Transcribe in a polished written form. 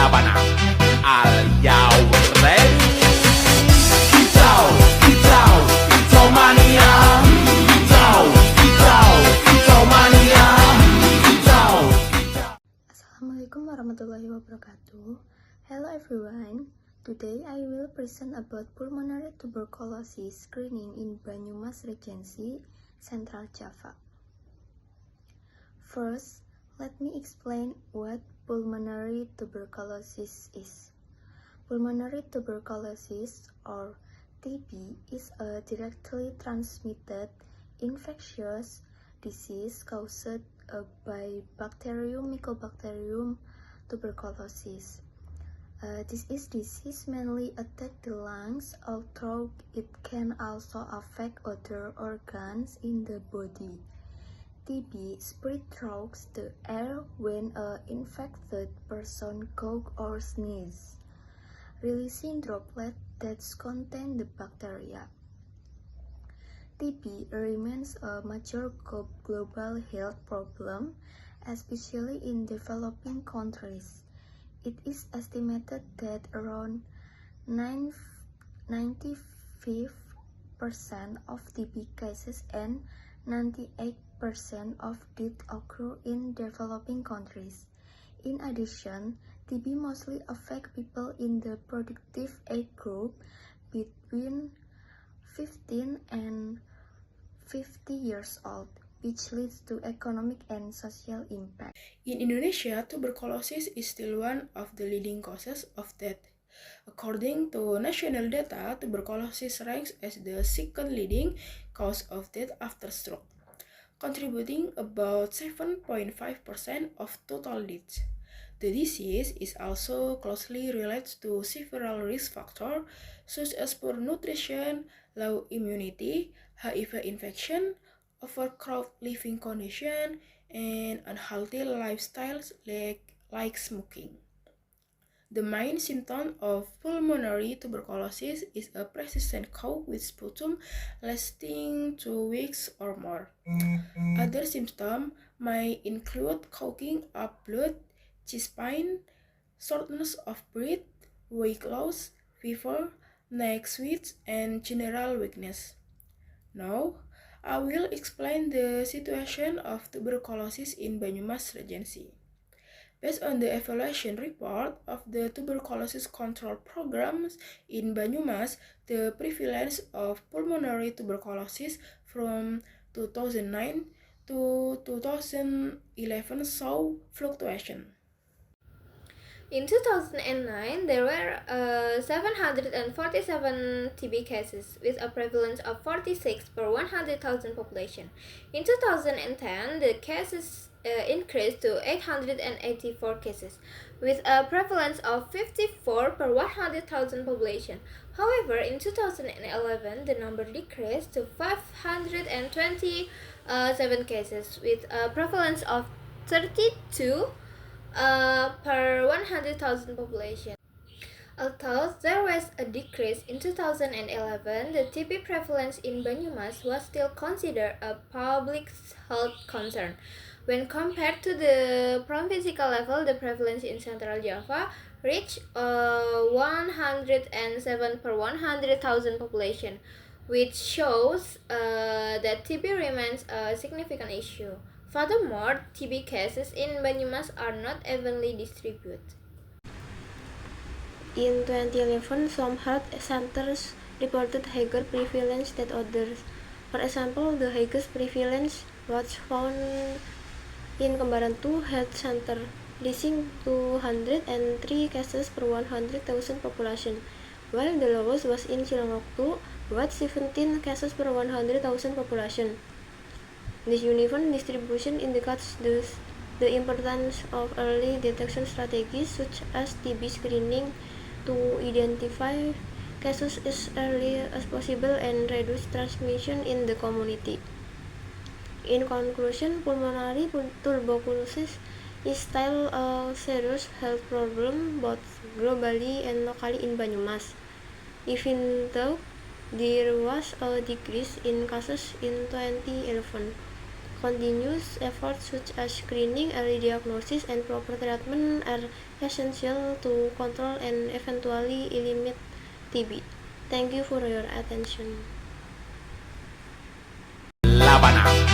sabana. Are you ready? Kicau, kicau, kicau mania. Kicau, kicau, kicau mania. Kicau, kicau. Assalamualaikum warahmatullahi wabarakatuh. Hello everyone. Today I will present about pulmonary tuberculosis screening in Banyumas Regency, Central Java. First, let me explain what pulmonary tuberculosis is. Pulmonary tuberculosis, or TB, is a directly transmitted infectious disease caused by bacterium Mycobacterium tuberculosis. This disease mainly attacks the lungs, although it can also affect other organs in the body. TB spread through the air when an infected person coughs or sneezes, releasing droplets that contain the bacteria. TB remains a major global health problem, especially in developing countries. It is estimated that around 95% of TB cases and 98% of deaths occur in developing countries. In addition, TB mostly affects people in the productive age group between 15 and 50 years old, which leads to economic and social impact. In Indonesia, tuberculosis is still one of the leading causes of death. According to national data, tuberculosis ranks as the second leading cause of death after stroke, contributing about 7.5% of total deaths. The disease is also closely related to several risk factors such as poor nutrition, low immunity, HIV infection, overcrowded living conditions, and unhealthy lifestyles like smoking. The main symptom of pulmonary tuberculosis is a persistent cough with sputum lasting 2 weeks or more. Other symptoms may include coughing up blood, chest pain, shortness of breath, weight loss, fever, neck sweats, and general weakness. Now, I will explain the situation of tuberculosis in Banyumas Regency. Based on the evaluation report of the tuberculosis control programs in Banyumas, the prevalence of pulmonary tuberculosis from 2009 to 2011 saw fluctuation. In 2009, there were 747 TB cases with a prevalence of 46 per 100,000 population. In 2010, the cases increased to 884 cases with a prevalence of 54 per 100,000 population. However, in 2011, the number decreased to 527 cases with a prevalence of 32 per 100,000 population. Although there was a decrease in 2011, the TB prevalence in Banyumas was still considered a public health concern. When compared to the provincial level, the prevalence in Central Java reached 107 per 100,000 population, which shows that TB remains a significant issue. Furthermore, TB cases in Banyumas are not evenly distributed. In 2011, some health centers reported higher prevalence than others. For example, the highest prevalence was found in Kembaran 2 Health Center, listing 203 cases per 100,000 population, while the lowest was in Cilangok 2 with 17 cases per 100,000 population. This uneven distribution indicates the importance of early detection strategies such as TB screening to identify cases as early as possible and reduce transmission in the community. In conclusion, pulmonary tuberculosis is still a serious health problem both globally and locally in Banyumas, even though there was a decrease in cases in 2011. Continuous efforts such as screening, early diagnosis, and proper treatment are essential to control and eventually eliminate TB. Thank you for your attention. La Habana.